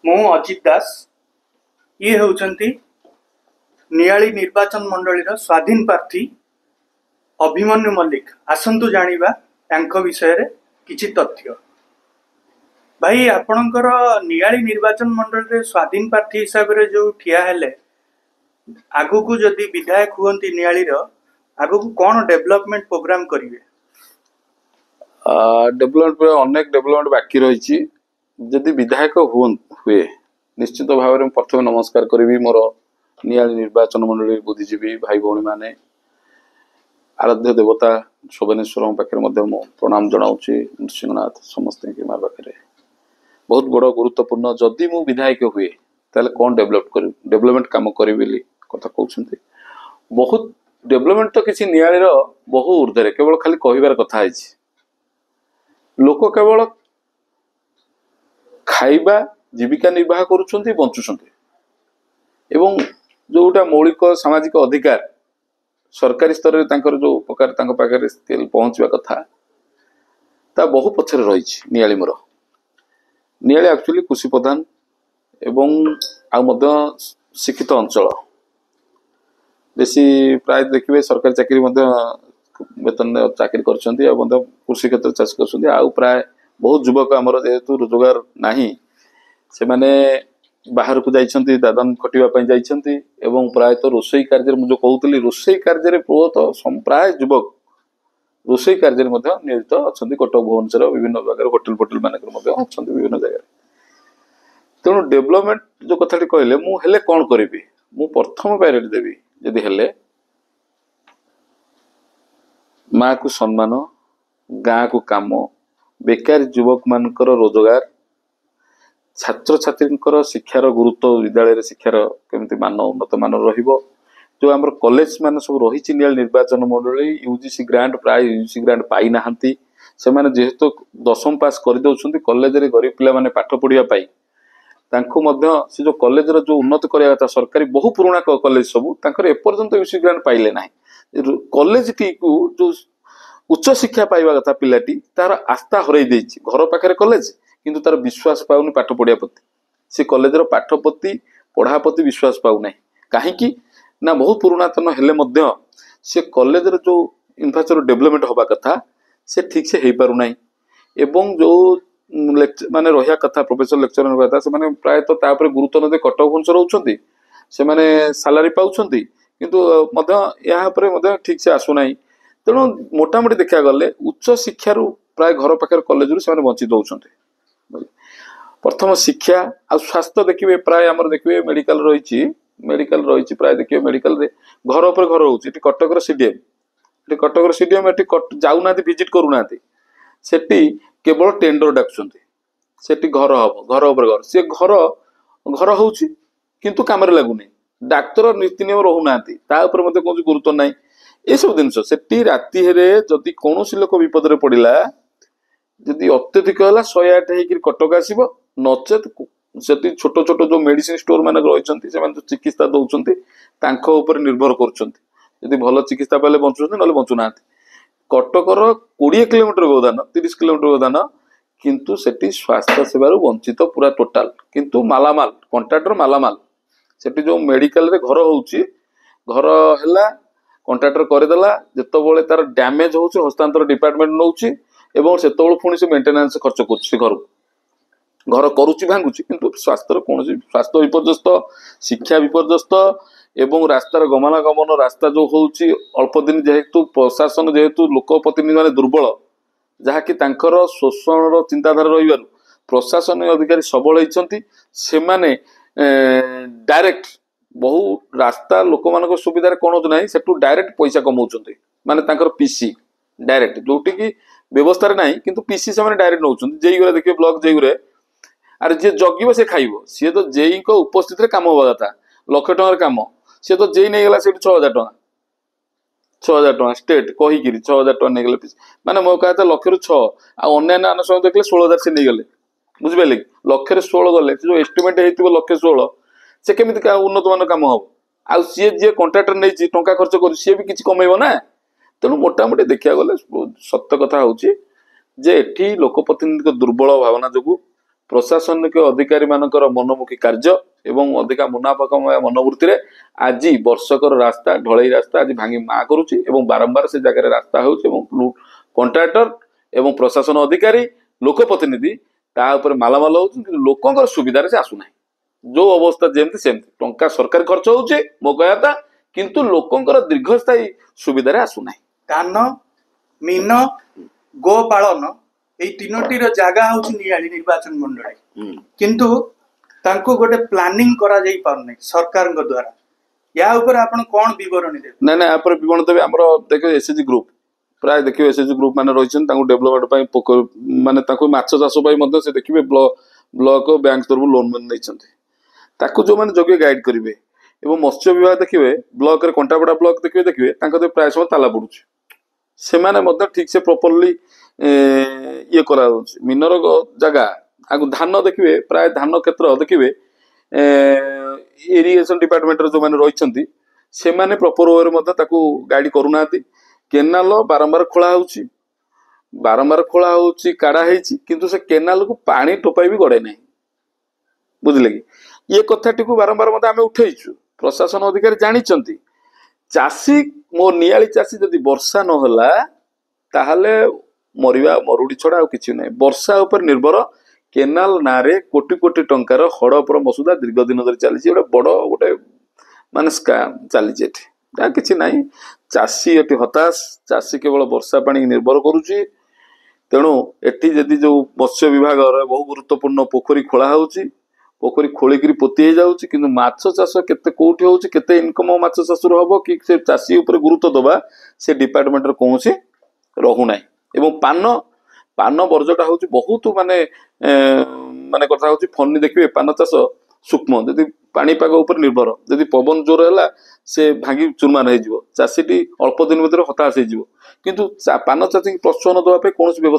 ମୁଁ ଅଜିତ ଦାସ। ଇଏ ହେଉଛନ୍ତି ନିଆଳି ନିର୍ବାଚନ ମଣ୍ଡଳୀର ସ୍ୱାଧୀନ ପ୍ରାର୍ଥୀ ଅଭିମନ୍ୟୁ ମଲ୍ଲିକ। ଆସନ୍ତୁ ଜାଣିବା ତାଙ୍କ ବିଷୟରେ କିଛି ତଥ୍ୟ। ଭାଇ, ଆପଣଙ୍କର ନିଆଳି ନିର୍ବାଚନ ମଣ୍ଡଳୀରେ ସ୍ୱାଧୀନ ପ୍ରାର୍ଥୀ ହିସାବରେ ଯେଉଁ ଠିଆ ହେଲେ, ଆଗକୁ ଯଦି ବିଧାୟକ ହୁଅନ୍ତି ନିଆଳିର, ଆଗକୁ କ'ଣ ଡେଭଲପମେଣ୍ଟ ପ୍ରୋଗ୍ରାମ କରିବେ? ଡେଭଲପମେଣ୍ଟ ଅନେକ ଡେଭଲପମେଣ୍ଟ ବାକି ରହିଛି। ଯଦି ବିଧାୟକ ହୁଏ ନିଶ୍ଚିତ ଭାବରେ ମୁଁ ପ୍ରଥମେ ନମସ୍କାର କରିବି ମୋର ନିଆଳି ନିର୍ବାଚନ ମଣ୍ଡଳୀ ବୁଦ୍ଧିଜୀବୀ ଭାଇ ଭଉଣୀ ମାନେ, ଆରାଧ୍ୟ ଦେବତା ଶୋଭନେଶ୍ୱରଙ୍କ ପାଖରେ ମଧ୍ୟ ମୁଁ ପ୍ରଣାମ ଜଣାଉଛି। ନୃସିଂହନାଥ ସମସ୍ତଙ୍କ ମା ପାଖରେ ବହୁତ ବଡ଼ ଗୁରୁତ୍ୱପୂର୍ଣ୍ଣ। ଯଦି ମୁଁ ବିଧାୟକ ହୁଏ ତାହେଲେ କ'ଣ ଡେଭଲପମେଣ୍ଟ କାମ କରିବି ବୋଲି କଥା କହୁଛନ୍ତି। ବହୁତ ଡେଭଲପମେଣ୍ଟ ତ କିଛି ନିଆଳିର ବହୁ ঊର୍ଦ୍ଧ୍ୱରେ, କେବଳ ଖାଲି କହିବାର କଥା ହେଇଛି। ଲୋକ କେବଳ ଖାଇବା ଜୀବିକା ନିର୍ବାହ କରୁଛନ୍ତି, ବଞ୍ଚୁଛନ୍ତି, ଏବଂ ଯୋଉଟା ମୌଳିକ ସାମାଜିକ ଅଧିକାର ସରକାରୀ ସ୍ତରରେ ତାଙ୍କର ଯୋଉ ପ୍ରକାର ତାଙ୍କ ପାଖରେ ପହଞ୍ଚିବା କଥା, ତା ବହୁ ପଛରେ ରହିଛି। ନିଆଳି ମୋର ନିଆଳି ଆକ୍ଚୁଆଲି କୃଷି ପ୍ରଧାନ ଏବଂ ଆଉ ମଧ୍ୟ ଶିକ୍ଷିତ ଅଞ୍ଚଳ। ବେଶୀ ପ୍ରାୟ ଦେଖିବେ ସରକାରୀ ଚାକିରି ମଧ୍ୟ ବେତନରେ ଚାକିରି କରିଛନ୍ତି ଆଉ ମଧ୍ୟ କୃଷି କ୍ଷେତ୍ରରେ ଚାଷ କରୁଛନ୍ତି। ଆଉ ପ୍ରାୟ ବହୁତ ଯୁବକ ଆମର ଯେହେତୁ ରୋଜଗାର ନାହିଁ, ସେମାନେ ବାହାରକୁ ଯାଇଛନ୍ତି, ଦାଦନ ଖଟିବା ପାଇଁ ଯାଇଛନ୍ତି ଏବଂ ପ୍ରାୟତଃ ରୋଷେଇ କାର୍ଯ୍ୟରେ, ମୁଁ ଯେଉଁ କହୁଥିଲି ରୋଷେଇ କାର୍ଯ୍ୟରେ ପ୍ରାୟ ଯୁବକ ରୋଷେଇ କାର୍ଯ୍ୟରେ ମଧ୍ୟ ନିୟୋଜିତ ଅଛନ୍ତି। କଟକ ଭୁବନେଶ୍ୱର ବିଭିନ୍ନ ଜାଗାରେ ହୋଟେଲ ମାନଙ୍କରେ ମଧ୍ୟ ଅଛନ୍ତି ବିଭିନ୍ନ ଜାଗାରେ। ତେଣୁ ଡେଭଲପମେଣ୍ଟ ଯୋଉ କଥାଟି କହିଲେ, ମୁଁ ହେଲେ କ'ଣ କରିବି? ମୁଁ ପ୍ରଥମ ପ୍ରାୟୋରିଟି ଦେବି ଯଦି ହେଲେ ମାଆକୁ ସମ୍ମାନ, ଗାଁକୁ କାମ, ବେକାରୀ ଯୁବକ ମାନଙ୍କର ରୋଜଗାର, ଛାତ୍ରଛାତ୍ରୀଙ୍କର ଶିକ୍ଷାର ଗୁରୁତ୍ୱ, ବିଦ୍ୟାଳୟରେ ଶିକ୍ଷାର କେମିତି ମାନ ଉନ୍ନତ ମାନର ରହିବ। ଯୋଉ ଆମର କଲେଜ ମାନେ ସବୁ ରହିଛି ନିଆଳି ନିର୍ବାଚନ ମଣ୍ଡଳୀ, ୟୁଜିସି ଗ୍ରାଣ୍ଟ, ପ୍ରାୟ ୟୁଜିସି ଗ୍ରାଣ୍ଟ ପାଇନାହାନ୍ତି। ସେମାନେ ଯେହେତୁ 10ମ ପାସ୍ କରିଦେଉଛନ୍ତି, କଲେଜରେ ଗରିବ ପିଲାମାନେ ପାଠ ପଢିବା ପାଇଁ ତାଙ୍କୁ ମଧ୍ୟ ସେ ଯୋଉ କଲେଜର ଯୋଉ ଉନ୍ନତି କରିବା କଥା, ସରକାରୀ ବହୁ ପୁରୁଣା କଲେଜ ସବୁ, ତାଙ୍କର ଏପର୍ଯ୍ୟନ୍ତ ୟୁଜିସି ଗ୍ରାଣ୍ଟ ପାଇଲେ ନାହିଁ। କଲେଜଟିକୁ ଯୋଉ ଉଚ୍ଚ ଶିକ୍ଷା ପାଇବା କଥା ପିଲାଟି, ତାର ଆସ୍ଥା ହରାଇ ଦେଇଛି। ଘର ପାଖରେ କଲେଜ, କିନ୍ତୁ ତାର ବିଶ୍ୱାସ ପାଉନି ପାଠ ପଢିବା ପ୍ରତି। ସେ କଲେଜର ପାଠ ପ୍ରତି, ପଢା ପ୍ରତି ବିଶ୍ୱାସ ପାଉନାହିଁ। କାହିଁକି ନା ବହୁତ ପୁରୁଣାତନ ହେଲେ ମଧ୍ୟ ସେ କଲେଜର ଯୋଉ ଇନଫ୍ରାଷ୍ଟ୍ରକ୍ଚର ଡେଭଲପମେଣ୍ଟ ହବା କଥା ସେ ଠିକ ସେ ହେଇପାରୁନାହିଁ। ଏବଂ ଯୋଉ ମାନେ ରହିବା କଥା ପ୍ରଫେସର ଲେକ୍ଚର ରହିବା କଥା, ସେମାନେ ପ୍ରାୟତଃ ତା ଉପରେ ଗୁରୁତ୍ୱ ନ ଦେଇ କଟକ ଭୁବନେଶ୍ୱର ରହୁଛନ୍ତି। ସେମାନେ ସାଲାରୀ ପାଉଛନ୍ତି, କିନ୍ତୁ ମଧ୍ୟ ଏହା ଉପରେ ମଧ୍ୟ ଠିକ ସେ ଆସୁନାହିଁ। ତେଣୁ ମୋଟାମୋଟି ଦେଖିବାକୁ ଗଲେ ଉଚ୍ଚ ଶିକ୍ଷାରୁ ପ୍ରାୟ ଘର ପାଖରେ କଲେଜରୁ ସେମାନେ ବଞ୍ଚିତ ହଉଛନ୍ତି। ପ୍ରଥମ ଶିକ୍ଷା ଆଉ ସ୍ୱାସ୍ଥ୍ୟ ଦେଖିବେ, ପ୍ରାୟ ଆମର ଦେଖିବେ ମେଡିକାଲ ରହିଛି ପ୍ରାୟ ଦେଖିବେ ମେଡିକାଲରେ ଘର ଉପରେ ଘର ହଉଛି। ଏଠି କଟକର ସିଡିଏମ, ଏଠି ଯାଉନାହାନ୍ତି, ଭିଜିଟ କରୁନାହାନ୍ତି। ସେଠି କେବଳ ଟେଣ୍ଡର ଡାକୁଛନ୍ତି। ସେଠି ଘର ହବ, ଘର ଉପରେ ଘର, ସେ ଘର ହଉଛି କିନ୍ତୁ କାମରେ ଲାଗୁନି। ଡାକ୍ତର ନୀତି ନିୟମ ରହୁନାହାନ୍ତି, ତା ଉପରେ ମଧ୍ୟ କୌଣସି ଗୁରୁତ୍ୱ ନାହିଁ। ଏସବୁ ଜିନିଷ ସେଠି ରାତିରେ ଯଦି କୌଣସି ଲୋକ ବିପଦରେ ପଡିଲା, ଯଦି ଅତ୍ୟଧିକ ହେଲା 108 ହେଇକି କଟକ ଆସିବ, ନଚେତ ସେଠି ଛୋଟ ଛୋଟ ଯୋଉ ମେଡିସିନ ଷ୍ଟୋର ମାନକ ରହିଛନ୍ତି, ସେମାନେ ଯୋଉ ଚିକିତ୍ସା ଦଉଛନ୍ତି ତାଙ୍କ ଉପରେ ନିର୍ଭର କରୁଛନ୍ତି। ଯଦି ଭଲ ଚିକିତ୍ସା ପାଇଲେ ବଞ୍ଚୁଛନ୍ତି, ନହେଲେ ବଞ୍ଚୁନାହାନ୍ତି। କଟକର 20 କିଲୋମିଟର ବ୍ୟବଧାନ, 30 କିଲୋମିଟର ବ୍ୟବଧାନ, କିନ୍ତୁ ସେଠି ସ୍ୱାସ୍ଥ୍ୟ ସେବାରୁ ବଞ୍ଚିତ ପୁରା ଟୋଟାଲ। କିନ୍ତୁ ମାଲାମାଲ, କଣ୍ଟ୍ରାକ୍ଟର ମାଲାମାଲ। ସେଠି ଯୋଉ ମେଡିକାଲରେ ଘର ହଉଛି, ଘର ହେଲା, କଣ୍ଟ୍ରାକ୍ଟର କରିଦେଲା, ଯେତେବେଳେ ତାର ଡ୍ୟାମେଜ ହଉଛି ହସ୍ତାନ୍ତର ଡିପାର୍ଟମେଣ୍ଟ ନଉଛି ଏବଂ ସେତେବେଳେ ପୁଣି ସେ ମେଣ୍ଟେନାନ୍ସ ଖର୍ଚ୍ଚ କରୁଛି। ସେ ଘର କରୁଛି, ଭାଙ୍ଗୁଛି, କିନ୍ତୁ ସ୍ୱାସ୍ଥ୍ୟର କୌଣସି ସ୍ୱାସ୍ଥ୍ୟ ବିପର୍ଯ୍ୟସ୍ତ, ଶିକ୍ଷା ବିପର୍ଯ୍ୟସ୍ତ ଏବଂ ରାସ୍ତାର ଗମନାଗମନ ରାସ୍ତା ଯୋଉ ହଉଛି ଅଳ୍ପ ଦିନ, ଯେହେତୁ ପ୍ରଶାସନ, ଯେହେତୁ ଲୋକ ପ୍ରତିନିଧି ମାନେ ଦୁର୍ବଳ, ଯାହାକି ତାଙ୍କର ଶୋଷଣର ଚିନ୍ତାଧାରା ରହିବାରୁ ପ୍ରଶାସନିକ ଅଧିକାରୀ ସବଳ ହେଇଛନ୍ତି, ସେମାନେ ଡାଇରେକ୍ଟ ବହୁ ରାସ୍ତା ଲୋକମାନଙ୍କ ସୁବିଧାରେ କଣ ହଉଛି ନାହିଁ, ସେଠୁ ଡାଇରେକ୍ଟ ପଇସା କମାଉଛନ୍ତି। ମାନେ ତାଙ୍କର ପିସି ଡାଇରେକ୍ଟ, ଯୋଉଠି କି ବ୍ୟବସ୍ଥାରେ ନାହିଁ, କିନ୍ତୁ ପିସି ସେମାନେ ଡାଇରେକ୍ଟ ନଉଛନ୍ତି। ଜେଇଗୁରା ଦେଖିବେ, ବ୍ଲକ ଜେଇଗୁରେ, ଆରେ ଯିଏ ଜଗିବ ସେ ଖାଇବ। ସିଏ ତ ଜେଇଙ୍କ ଉପସ୍ଥିତିରେ କାମ ହବା କଥା, 1,00,000 ଟଙ୍କାର କାମ, ସିଏ ତ ଜେଇ ନେଇଗଲା ସେଠି 6,000 ଟଙ୍କା, 6,000 ଟଙ୍କା ଷ୍ଟେଟ କହିକିରି 6,000 ଟଙ୍କା ନେଇଗଲେ। ମାନେ ମୋ କହିବା କଥା 1,00,000 ରୁ 6, ଆଉ ଅନ୍ୟାନ୍ୟ ଆନୁଷ୍ଠାନ ଦେଖିଲେ 16,000 ସେ ନେଇଗଲେ। ବୁଝିପାରିଲେ କି? 1,00,000ରେ 16 ଗଲେ, ସେ ଯୋଉ ଏଷ୍ଟିମେଟ ହେଇଥିବ 1,16,000, ସେ କେମିତି ଉନ୍ନତ ମାନର କାମ ହବ? ଆଉ ଯିଏ କଣ୍ଟ୍ରାକ୍ଟର ନେଇଛି, ଟଙ୍କା ଖର୍ଚ୍ଚ କରୁଛି, ସିଏ ବି କିଛି କମେଇବ ନା। ତେଣୁ ମୋଟାମୋଟି ଦେଖିବାକୁ ଗଲେ ସତ୍ୟ କଥା ହଉଛି ଯେ ଏଠି ଲୋକ ପ୍ରତିନିଧିଙ୍କ ଦୁର୍ବଳ ଭାବନା ଯୋଗୁ प्रशासनिक अधिकारी मानकर मनमुखी कार्य एवं अधिका मुनाफा कमाया मनोवृत्ति आज वर्षकर रास्ता ढलई रास्ता आज भांगी माँ करुच्ची एवं बारंबार से जगह रास्ता हो कंट्राक्टर एवं प्रशासन अधिकारी लोकप्रतिनिधि ता ऊपर मालामाल हो लोक सुविधा से आसुना जो अवस्था जमती सेमती टंका सरकार खर्च होचे मो कहता किंतु लोकंकर दीर्घस्थायी सुविधा आसुना धान मीन गोपालन এই তিনোটির জায়গা হচ্ছে নিয়াଳି নির্বাচন মন্ডলী কিন্তু তাଙ୍କୁ ଗୋଟେ প্ল্যানিং করা যাই পারনে সরকারଙ୍କ দ্বারা या ऊपर आपण कोन विवरण देबे ना ना पर विवरण देबे हमरो देखो एसएसजी ग्रुप प्राय देखियो एसएसजी ग्रुप माने रहिछन तांको डेवलपमेंट पई माने तांको माछ चाष पई मध्ये से देखिबे ब्लॉक बैंक तरफ लोन मन नैछन्ते ताको जो माने जोगे गाइड करिवे एवं मत्स्य विभाग देखिबे ब्लॉक रे कंटापड़ा ब्लॉक देखिबे तांको तो प्राय समय ताला पडुछ से माने मध्ये ठीक से प्रॉपर्ली ये करा मीनर जगह आगु धान देखिए प्राय धान क्षेत्र देखिए इरिगेशन डिपार्टमेंट जो मैंने रही से माने प्रॉपर वे में गाइड करूना केनाल बारंबार खोला होची बारंबार खोला होची काढ़ा होची किंतु से केनाल को पानी टोपाई भी गड़े नहीं बुझले कि ये कथाटी को बारंबार मत आम उठेइछु प्रशासन अधिकारी जानी चाषी मो नियाली चाषी जदि वर्षा न होला ताहले मरिबा मरुड़ी छड़ा आ किछि नै वर्षा ऊपर निर्भर केनाल नारे कोटी कोटी टंकार हड़पर मसुदा दीर्घ दिन धरी चली गोटे बड़ गोटे माने स्कैम चली किछि नै चाषी एटी हताश चाषी केवल वर्षा पानी निर्भर करुची तेणु एटी जदि जो मत्स्य विभाग बहु गुरुत्वपूर्ण पोखरी खोला होची पोखरी खोलिकी पोती हो जाऊँ कि माछ चाष केते कोठी होची केते इनकम माछ चाष हबो कि से चाषी ऊपर गुरुत्व दबा से डिपार्टमेंट रे कोनोसी रहू नै एवं पान पान बर्जटा हूँ बहुत माने माने कथा हूँ फनी देखिए पान चाष सूक्ष्म जदि पाणीपाग उपर निर्भर जदि पवन जोर है से भांगी चूरमार हो चाषीटी अल्प दिन भर हताश हो किंतु पान चाषी प्रोत्साहन देवाई कौन व्यवस्था